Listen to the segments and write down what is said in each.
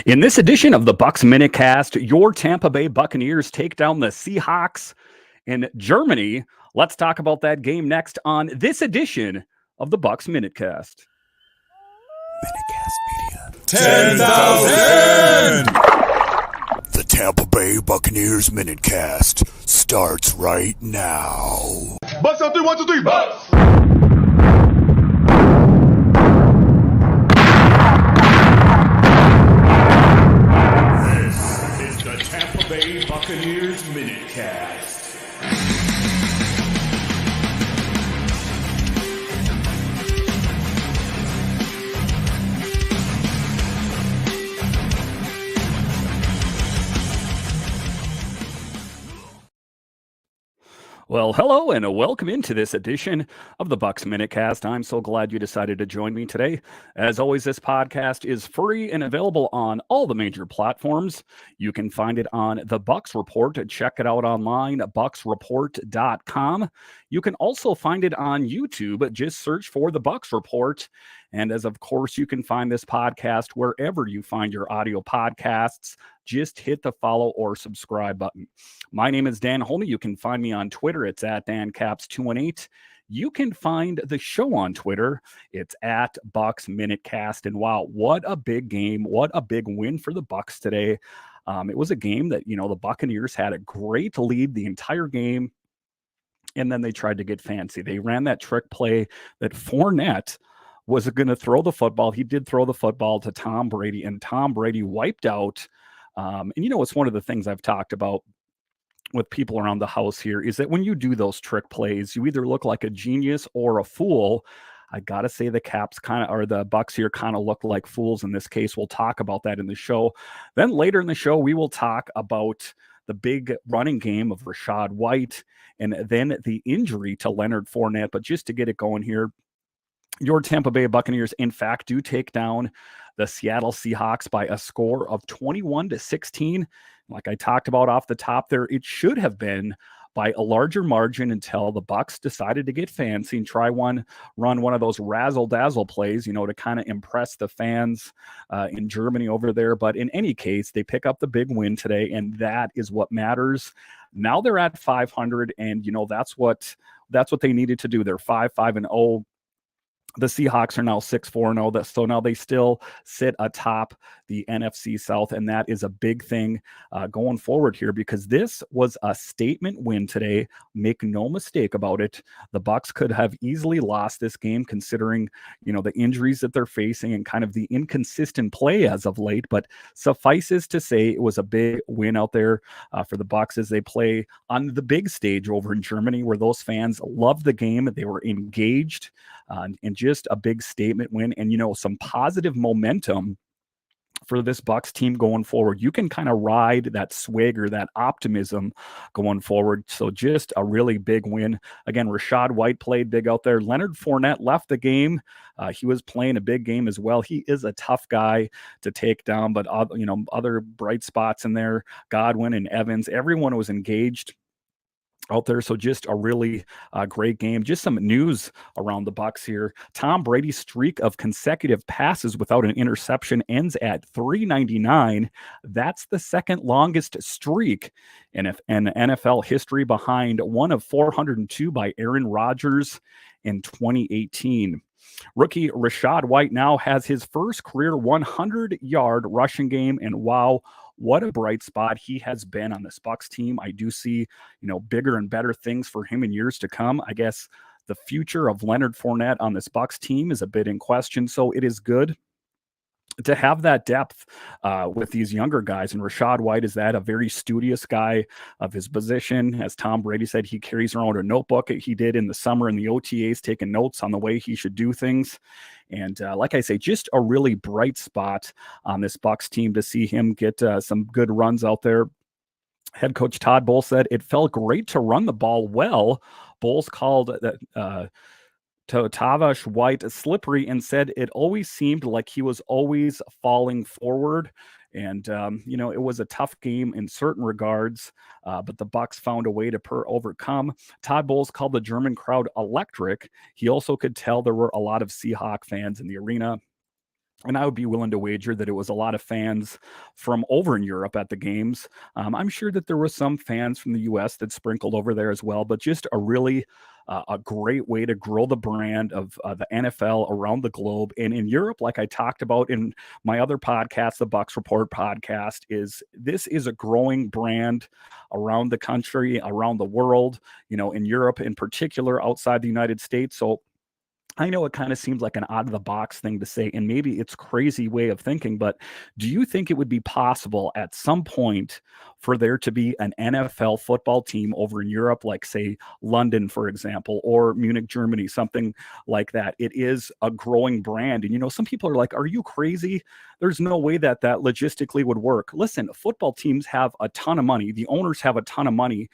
In this edition of the Bucks Minutecast, your Tampa Bay Buccaneers take down the Seahawks in Germany. Let's talk about that game next on this edition of the Bucks Minutecast. Minutecast Media. 10,000! The Tampa Bay Buccaneers Minutecast starts right now. Bucks on 3, 1, 2, 3, Bucks! This is the Tampa Bay Buccaneers Minutecast. Well, hello and welcome into this edition of the Bucks Minutecast. I'm so glad you decided to join me today. As always, this podcast is free and available on all the major platforms. You can find it on The Bucks Report. Check it out online, bucksreport.com. You can also find it on YouTube. Just search for The Bucks Report. And as of course, you can find this podcast wherever you find your audio podcasts. Just hit the follow or subscribe button. My name is Dan Holme. You can find me on Twitter. It's at DanCaps218. You can find the show on Twitter. It's at Bucks Minutecast. And wow, what a big game. What a big win for the Bucks today. It was a game that, the Buccaneers had a great lead the entire game. And then they tried to get fancy. They ran that trick play that Fournette was going to throw the football. He did throw the football to Tom Brady, and Tom Brady wiped out. And it's one of the things I've talked about with people around the house here is that when you do those trick plays, you either look like a genius or a fool. I got to say the Bucks here kind of look like fools in this case. We'll talk about that in the show. Then later in the show, we will talk about the big running game of Rachaad White and then the injury to Leonard Fournette. But just to get it going here, your Tampa Bay Buccaneers, in fact, do take down the Seattle Seahawks by a score of 21-16. Like I talked about off the top there, it should have been by a larger margin until the Bucks decided to get fancy and run one of those razzle-dazzle plays, to kind of impress the fans in Germany over there. But in any case, they pick up the big win today, and that is what matters. Now they're at 500, and that's what they needed to do. They're 5-5-0. The Seahawks are now 6-4-0, so now they still sit atop the NFC South, and that is a big thing going forward here because this was a statement win today. Make no mistake about it. The Bucks could have easily lost this game considering, the injuries that they're facing and kind of the inconsistent play as of late, but suffices to say it was a big win out there for the Bucks as they play on the big stage over in Germany where those fans loved the game. They were engaged. And just a big statement win and, some positive momentum for this Bucks team going forward. You can kind of ride that swagger, that optimism going forward. So just a really big win. Again, Rachaad White played big out there. Leonard Fournette left the game. He was playing a big game as well. He is a tough guy to take down, but, other bright spots in there, Godwin and Evans, everyone was engaged out there. So just a really great game. Just some news around the Bucks here. Tom Brady's streak of consecutive passes without an interception ends at 399. That's the second longest streak in NFL history, behind one of 402 by Aaron Rodgers in 2018. Rookie Rachaad White now has his first career 100-yard rushing game, and wow, what a bright spot he has been on this Bucks team. I do see, bigger and better things for him in years to come. I guess the future of Leonard Fournette on this Bucks team is a bit in question, so it is good to have that depth with these younger guys. And Rachaad White is a very studious guy of his position. As Tom Brady said, he carries around a notebook. He did in the summer in the OTAs, taking notes on the way he should do things. And like I say, just a really bright spot on this Bucks team to see him get some good runs out there. Head coach Todd Bowles said it felt great to run the ball well. Bowles called Tavish White slippery and said it always seemed like he was always falling forward. And, it was a tough game in certain regards, but the Bucks found a way to overcome. Todd Bowles called the German crowd electric. He also could tell there were a lot of Seahawk fans in the arena. And I would be willing to wager that it was a lot of fans from over in Europe at the games. I'm sure that there were some fans from the U.S. that sprinkled over there as well, but just a great way to grow the brand of the NFL around the globe. And in Europe, like I talked about in my other podcast, the Bucks Report podcast, this is a growing brand around the country, around the world, in Europe in particular, outside the United States. So I know it kind of seems like an out of the box thing to say, and maybe it's crazy way of thinking, but do you think it would be possible at some point for there to be an NFL football team over in Europe, like say London, for example, or Munich, Germany, something like that? It is a growing brand. And, some people are like, are you crazy? There's no way that logistically would work. Listen, football teams have a ton of money. The owners have a ton of money.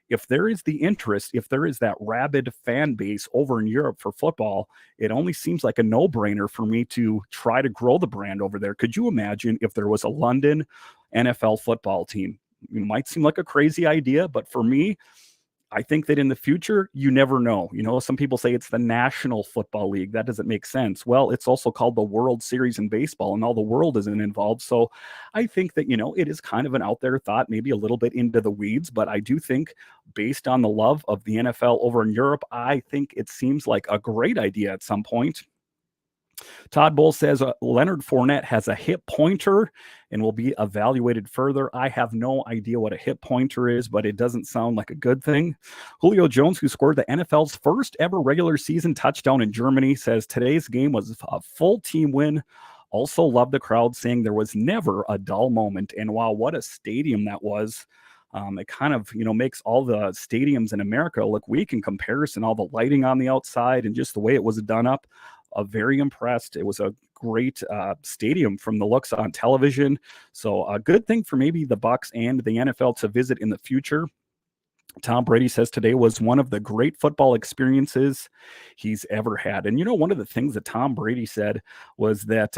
If there is the interest, if there is that rabid fan base over in Europe for football, it only seems like a no-brainer for me to try to grow the brand over there. Could you imagine if there was a London NFL football team? It might seem like a crazy idea, but for me, I think that in the future, you never know. Some people say it's the National Football League. That doesn't make sense. Well, it's also called the World Series in baseball, and all the world isn't involved. So I think that, it is kind of an out there thought, maybe a little bit into the weeds, but I do think based on the love of the NFL over in Europe, I think it seems like a great idea at some point. Todd Bull says Leonard Fournette has a hip pointer and will be evaluated further. I have no idea what a hip pointer is, but it doesn't sound like a good thing. Julio Jones, who scored the NFL's first ever regular season touchdown in Germany, says today's game was a full team win. Also loved the crowd, saying there was never a dull moment. And wow, what a stadium that was. It kind of, makes all the stadiums in America look weak in comparison, all the lighting on the outside and just the way it was done up. Very impressed. It was a great stadium from the looks on television. So a good thing for maybe the Bucks and the NFL to visit in the future. Tom Brady says today was one of the great football experiences he's ever had. And, one of the things that Tom Brady said was that,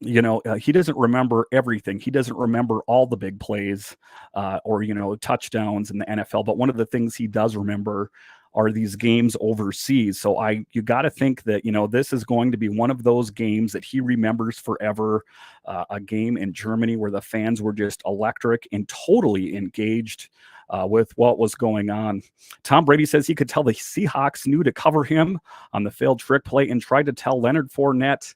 he doesn't remember everything. He doesn't remember all the big plays or touchdowns in the NFL. But one of the things he does remember are these games overseas. So you got to think that, this is going to be one of those games that he remembers forever, a game in Germany where the fans were just electric and totally engaged with what was going on. Tom Brady says he could tell the Seahawks knew to cover him on the failed trick play and tried to tell Leonard Fournette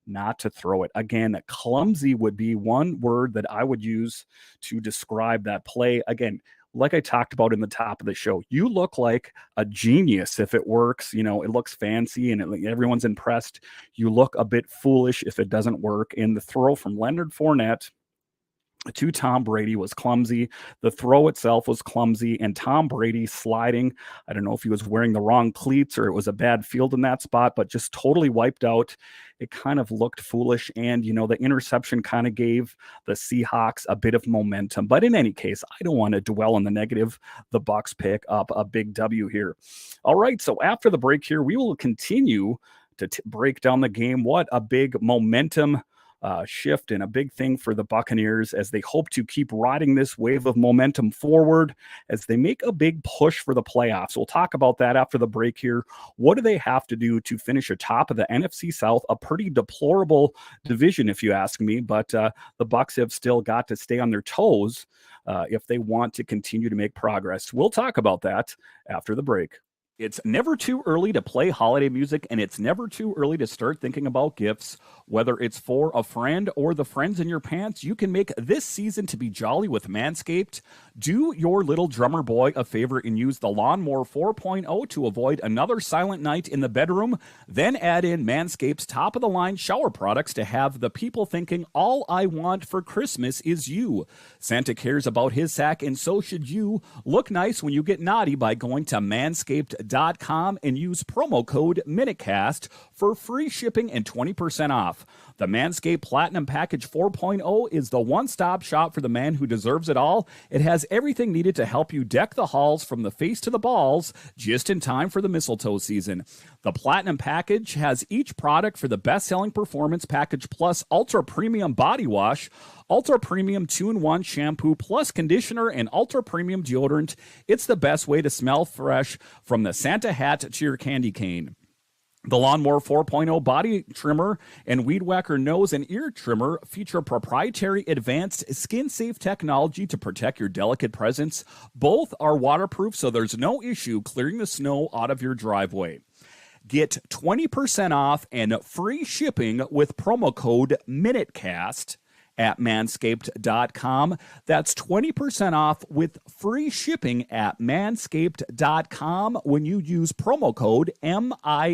not to throw it. Again, clumsy would be one word that I would use to describe that play. Again, like I talked about in the top of the show, you look like a genius if it works. It looks fancy and everyone's impressed. You look a bit foolish if it doesn't work. And the throw from Leonard Fournette to Tom Brady was clumsy. The throw itself was clumsy, and Tom Brady sliding. I don't know if he was wearing the wrong cleats or it was a bad field in that spot, but just totally wiped out. It kind of looked foolish, and the interception kind of gave the Seahawks a bit of momentum. But in any case, I don't want to dwell on the negative. The Bucks pick up a big W here. All right, so after the break here, we will continue to break down the game. What a big momentum shift and a big thing for the Buccaneers as they hope to keep riding this wave of momentum forward as they make a big push for the playoffs. We'll talk about that after the break here. What do they have to do to finish atop of the NFC South? A pretty deplorable division, if you ask me, but the Bucs have still got to stay on their toes if they want to continue to make progress. We'll talk about that after the break. It's never too early to play holiday music, and it's never too early to start thinking about gifts. Whether it's for a friend or the friends in your pants, you can make this season to be jolly with Manscaped. Do your little drummer boy a favor and use the Lawnmower 4.0 to avoid another silent night in the bedroom. Then add in Manscaped's top-of-the-line shower products to have the people thinking, all I want for Christmas is you. Santa cares about his sack, and so should you. Look nice when you get naughty by going to Manscaped.com and use promo code MINUTECAST for free shipping and 20% off. The Manscaped Platinum Package 4.0 is the one-stop shop for the man who deserves it all. It has everything needed to help you deck the halls from the face to the balls just in time for the mistletoe season. The Platinum Package has each product for the best-selling Performance Package Plus Ultra Premium Body Wash, Ultra Premium 2-in-1 Shampoo Plus Conditioner, and Ultra Premium Deodorant. It's the best way to smell fresh from the Santa hat to your candy cane. The Lawnmower 4.0 body trimmer and Weed Whacker nose and ear trimmer feature proprietary advanced skin-safe technology to protect your delicate presence. Both are waterproof, so there's no issue clearing the snow out of your driveway. Get 20% off and free shipping with promo code MINUTECAST at manscaped.com. That's 20% off with free shipping at manscaped.com when you use promo code MINUTECAST.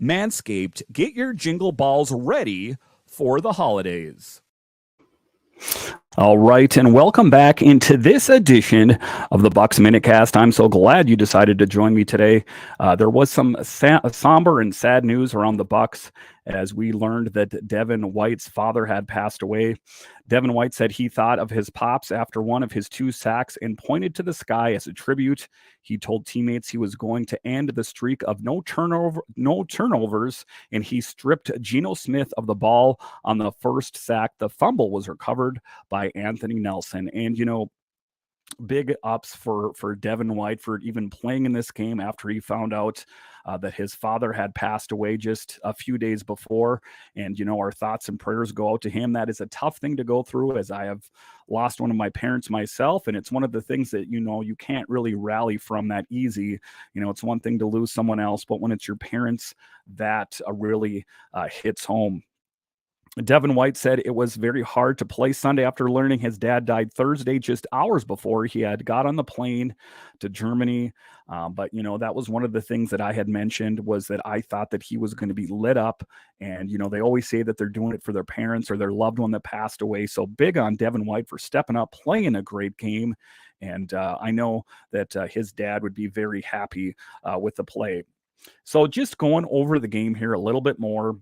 Manscaped, get your jingle balls ready for the holidays. All right, and welcome back into this edition of the Bucs Minutecast. I'm so glad you decided to join me today. There was some somber and sad news around the Bucs as we learned that Devin White's father had passed away. Devin White said he thought of his pops after one of his 2 sacks and pointed to the sky as a tribute. He told teammates he was going to end the streak of no turnovers, and he stripped Geno Smith of the ball on the first sack. The fumble was recovered by Anthony Nelson. And, big ups for Devin White for even playing in this game after he found out that his father had passed away just a few days before. And, our thoughts and prayers go out to him. That is a tough thing to go through, as I have lost one of my parents myself. And it's one of the things that, you can't really rally from that easy. It's one thing to lose someone else, but when it's your parents, that really hits home. Devin White said it was very hard to play Sunday after learning his dad died Thursday, just hours before he had got on the plane to Germany. But, that was one of the things that I had mentioned, was that I thought that he was going to be lit up. And, they always say that they're doing it for their parents or their loved one that passed away. So big on Devin White for stepping up, playing a great game. And I know that his dad would be very happy with the play. So just going over the game here a little bit more.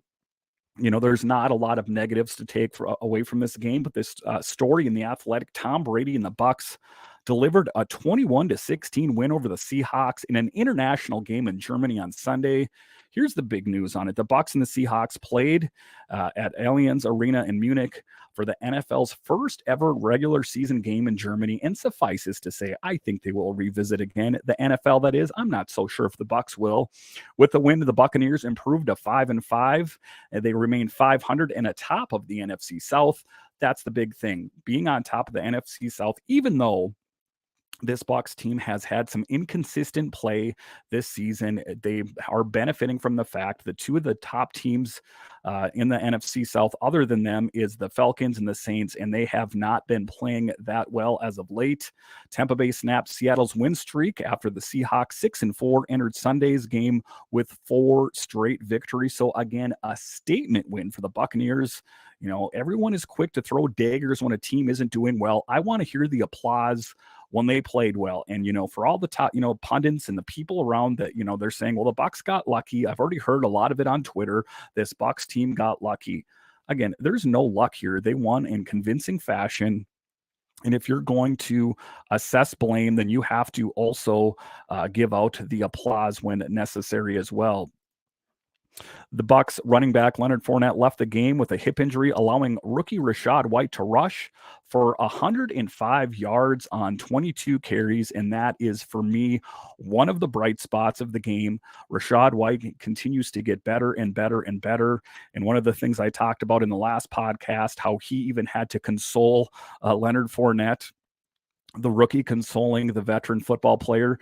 There's not a lot of negatives to take away from this game, but this story in The Athletic, Tom Brady and the Bucs delivered a 21-16 win over the Seahawks in an international game in Germany on Sunday. Here's the big news on it. The Bucs and the Seahawks played at Allianz Arena in Munich for the NFL's first ever regular season game in Germany. And suffices to say, I think they will revisit again. The NFL, that is. I'm not so sure if the Bucs will. With the win, the Buccaneers improved to 5-5, and they remain 500 and atop of the NFC South. That's the big thing. Being on top of the NFC South, even though this Bucs team has had some inconsistent play this season, they are benefiting from the fact that 2 of the top teams in the NFC South, other than them, is the Falcons and the Saints, and they have not been playing that well as of late. Tampa Bay snapped Seattle's win streak after the Seahawks 6-4 entered Sunday's game with 4 straight victories. So again, a statement win for the Buccaneers. Everyone is quick to throw daggers when a team isn't doing well. I want to hear the applause when they played well. And, for all the top, pundits and the people around that, they're saying, well, the Bucs got lucky. I've already heard a lot of it on Twitter. This Bucs team got lucky. Again, there's no luck here. They won in convincing fashion. And if you're going to assess blame, then you have to also give out the applause when necessary as well. The Bucs running back Leonard Fournette left the game with a hip injury, allowing rookie Rachaad White to rush for 105 yards on 22 carries, and that is, for me, one of the bright spots of the game. Rachaad White continues to get better and better and better, and one of the things I talked about in the last podcast, how he even had to console Leonard Fournette, the rookie consoling the veteran football player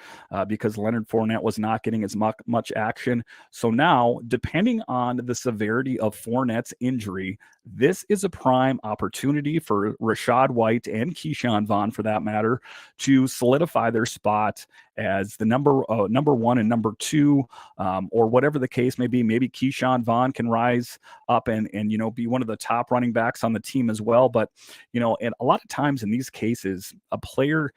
because Leonard Fournette was not getting as much action. So now, depending on the severity of Fournette's injury, this is a prime opportunity for Rachaad White and Keyshawn Vaughn, for that matter, to solidify their spot as the number 1 and number 2, or whatever the case may be. Maybe Keyshawn Vaughn can rise up and be one of the top running backs on the team as well. But and a lot of times in these cases, a player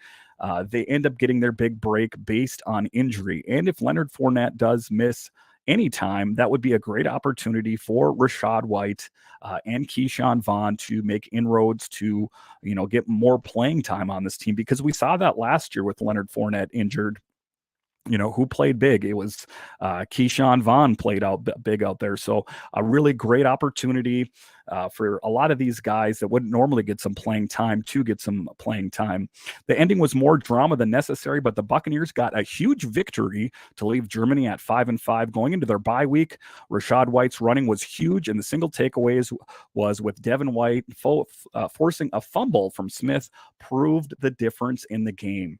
they end up getting their big break based on injury. And if Leonard Fournette does miss any time, that would be a great opportunity for Rachaad White and Keyshawn Vaughn to make inroads to, get more playing time on this team, because we saw that last year with Leonard Fournette injured. who played big? It was Keyshawn Vaughn played out big out there. So a really great opportunity for a lot of these guys that wouldn't normally get some playing time to get some playing time. The ending was more drama than necessary, but the Buccaneers got a huge victory to leave Germany at 5-5 going into their bye week. Rachaad White's running was huge, and the single takeaways was with Devin White forcing a fumble from Smith proved the difference in the game.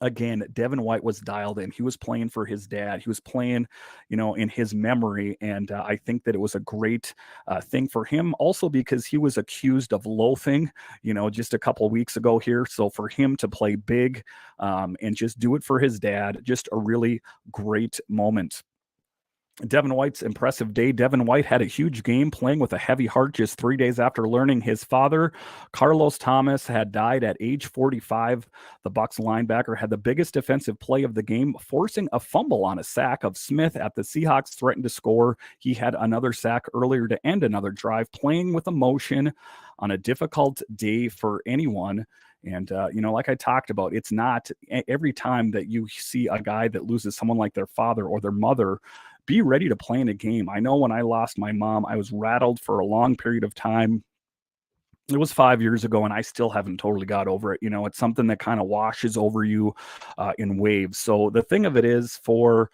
Again, Devin White was dialed in. He was playing for his dad. He was playing, in his memory. And I think that it was a great thing for him also because he was accused of loafing, just a couple of weeks ago here. So for him to play big and just do it for his dad, just a really great moment. Devin White's impressive day. Devin White had a huge game playing with a heavy heart just 3 days after learning his father, Carlos Thomas, had died at age 45. The Bucs linebacker had the biggest defensive play of the game, forcing a fumble on a sack of Smith at the Seahawks threatened to score. He had another sack earlier to end another drive, playing with emotion on a difficult day for anyone. And, like I talked about, it's not every time that you see a guy that loses someone like their father or their mother, be ready to play in a game. I know when I lost my mom, I was rattled for a long period of time. It was 5 years ago, and I still haven't totally got over it. It's something that kind of washes over you in waves. So the thing of it is for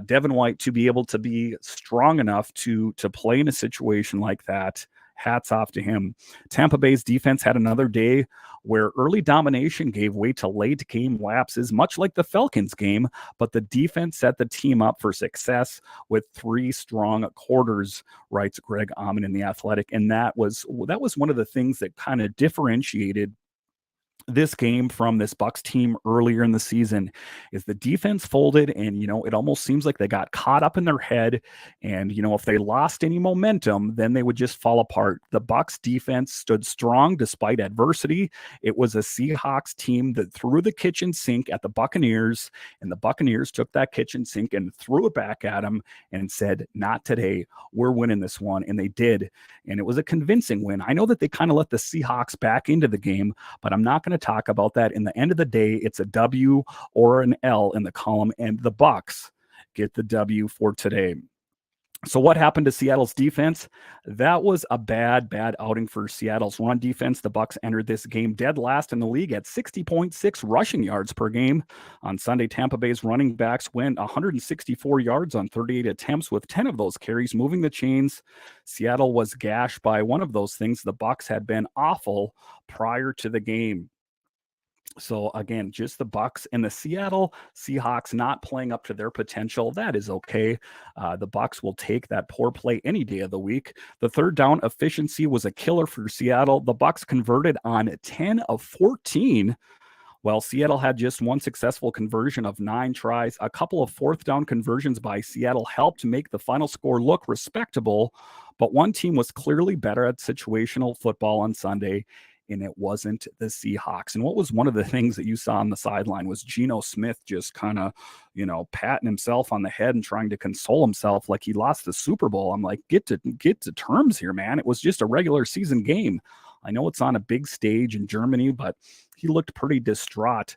Devin White to be able to be strong enough to play in a situation like that, hats off to him. Tampa Bay's defense had another day where early domination gave way to late game lapses, much like the Falcons game, but the defense set the team up for success with 3 strong quarters, writes Greg Auman in The Athletic. And that was one of the things that kind of differentiated this game from this Bucs team earlier in the season is the defense folded, and it almost seems like they got caught up in their head, and if they lost any momentum, then they would just fall apart. The Bucs defense stood strong despite adversity. It was a Seahawks team that threw the kitchen sink at the Buccaneers, and the Buccaneers took that kitchen sink and threw it back at them and said, "Not today. We're winning this one." And they did, and it was a convincing win. I know that they kind of let the Seahawks back into the game, but I'm not going to talk about that. In the end of the day, it's a W or an L in the column, and the Bucs get the W for today. So what happened to Seattle's defense? That was a bad outing for Seattle's run defense. The Bucs entered this game dead last in the league at 60.6 rushing yards per game. On Sunday, Tampa Bay's running backs went 164 yards on 38 attempts, with 10 of those carries moving the chains. Seattle was gashed by one of those things. The Bucs had been awful prior to the game. So again, just the Bucs and the Seattle Seahawks not playing up to their potential. That is okay. The Bucs will take that poor play any day of the week. The third down efficiency was a killer for Seattle. The Bucs converted on 10 of 14. While Seattle had just one successful conversion of 9 tries, a couple of fourth down conversions by Seattle helped make the final score look respectable. But one team was clearly better at situational football on Sunday, and it wasn't the Seahawks. And what was one of the things that you saw on the sideline was Geno Smith just kind of, patting himself on the head and trying to console himself like he lost the Super Bowl. I'm like, get to terms here, man. It was just a regular season game. I know it's on a big stage in Germany, but he looked pretty distraught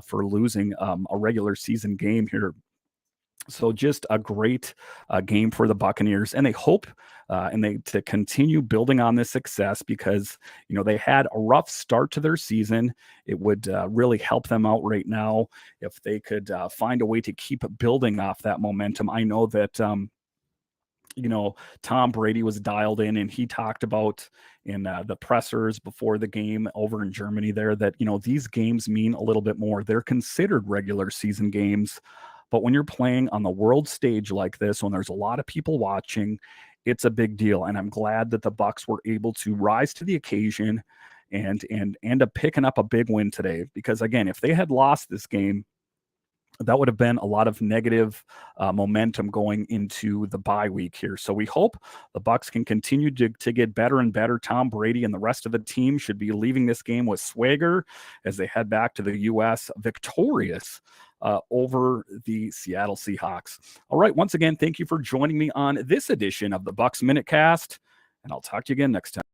for losing a regular season game here. So just a great game for the Buccaneers, and they hope to continue building on this success because, they had a rough start to their season. It would really help them out right now if they could find a way to keep building off that momentum. I know that, Tom Brady was dialed in, and he talked about in the pressers before the game over in Germany there that, these games mean a little bit more. They're considered regular season games. But when you're playing on the world stage like this, when there's a lot of people watching, it's a big deal. And I'm glad that the Bucs were able to rise to the occasion and end up picking up a big win today. Because again, if they had lost this game, that would have been a lot of negative momentum going into the bye week here. So we hope the Bucs can continue to get better and better. Tom Brady and the rest of the team should be leaving this game with swagger as they head back to the U.S. victorious over the Seattle Seahawks. All right. Once again, thank you for joining me on this edition of the Bucs Minute Cast, and I'll talk to you again next time.